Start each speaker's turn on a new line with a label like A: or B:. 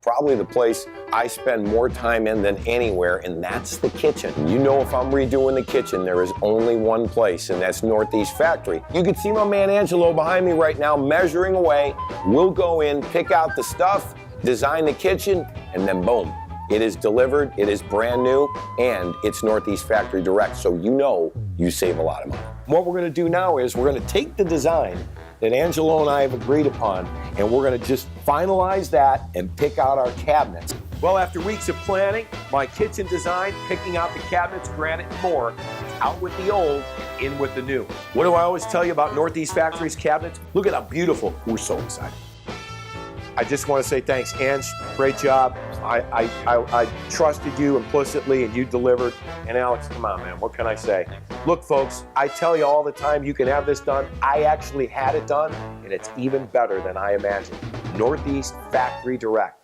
A: probably the place I spend more time in than anywhere, and that's the kitchen. You know, if I'm redoing the kitchen, there is only one place, and that's Northeast Factory. You can see my man Angelo behind me right now measuring away. We'll go in, pick out the stuff, design the kitchen, and then boom. It is delivered, it is brand new, and it's Northeast Factory Direct, so you know you save a lot of money. What we're gonna do now is we're gonna take the design that Angelo and I have agreed upon, and we're gonna just finalize that and pick out our cabinets. Well, after weeks of planning, my kitchen design, picking out the cabinets, granite, and more, out with the old, in with the new. What do I always tell you about Northeast Factory's cabinets? Look at how beautiful. We're so excited. I just want to say thanks, Ange. Great job. I trusted you implicitly, and you delivered. And Alex, come on, man. What can I say? Look, folks, I tell you all the time, you can have this done. I actually had it done, and it's even better than I imagined. Northeast Factory Direct.